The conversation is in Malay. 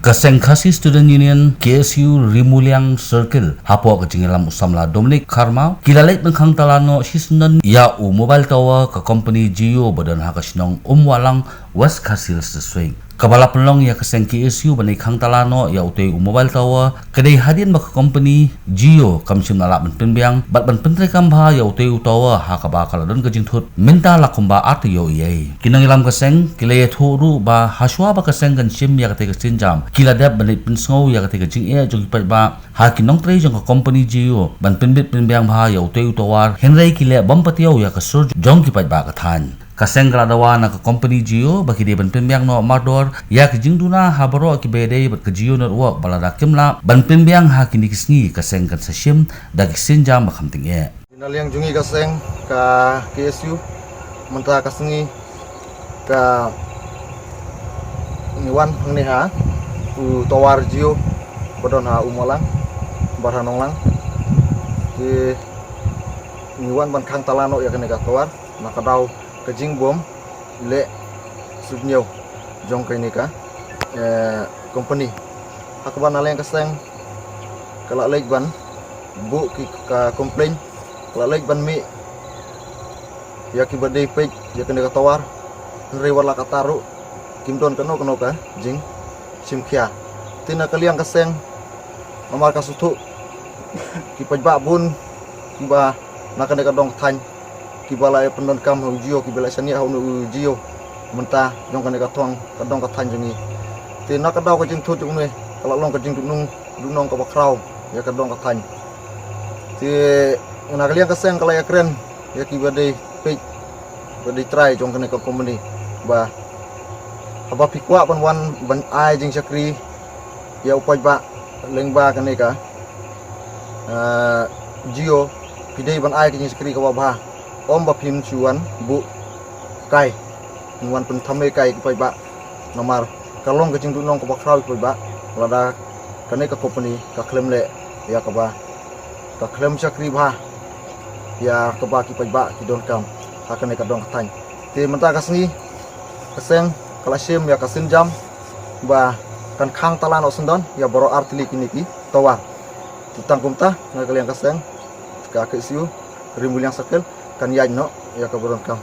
Kasengkasi Student Union KSU Rimuliang Circle hapo kejingilam usamla Dominic Karma kilalait nengkang talano sisnan ya mobile tower ke company Jio badan hakasinong walang West Kasil sesuai kabala pelong ya keseng KSU banai kang talano ya utei mobile tower kedai hadian baka company Jio kamsim nalak penbiang bat pentre kambha ya utei tower hakaba kaladon kejing thut minta lakumba artiyo yai kinangilam keseng kilaya thuru ba haswa ba keseng kan sim ya kate kesin jam kila dap banai pensau ya kate kejing jogi pat ba hakinong trei jong company Jio ban penbit penbiang bha ya utei tower henrei kila bampatiyo ya kesur jong ki pat ba kathan kaseng gradawa na ke company Jio bagi dia ban pembiang no mador ya ke jingduna habaro ki bede bat ke Jio network balada kimla ban pembiang ha kini kisni kaseng kan sasim dagi sinjam bakam tingye Nal yang jungi kaseng ka KSU mentah kasengi ka niwan ngni ha u tawar Jio bodon ha umolang barhanong lang ki niwan ban khang talano ya kene ka tawar nakadaw kejing bom le subnyo jong kay nika company hakban aleng kaseng kala lek ban bu ki ka complain kala lek ban mi ya ki bade page ya kene ka tawar nre wala ka taru kimdon kano ka jing simkhia tina kaliang kaseng nomor ka sutu ki pajba bun ki ba nakane ka dong than kibala pendon kam Jio kibala sania hau Jio mentah jong kan katong kadong katan jengi ti nak kadaw ka jing thut jong ne kala long ka jing nung dunong ka bakraw ya kadong katan ti una kalian kaseng kala ya keren ya kibade page bade try jong kan ka company ba apa pikwa pan wan ban ai jing sakri ya upaj ba lengba kan ka Jio pidei ban ai jing sakri ka ba om bapin chuan bu kai nuan pen thame kai pai ba nomar kalong ke jing dunong ko bakrau pai ba lada kane ka company ka claim le ya ka ba ka claim chakri ba ya ka ba ki pai ba ki don kam ha kane ka dong tan te menta kasni kaseng kalasim ya kasin jam ba kan khang talan osendon ya boro artili kiniki tawa tutang kumta na kalian kaseng ka KSU Rimuliang Circle kan yaj no ya kaburon kam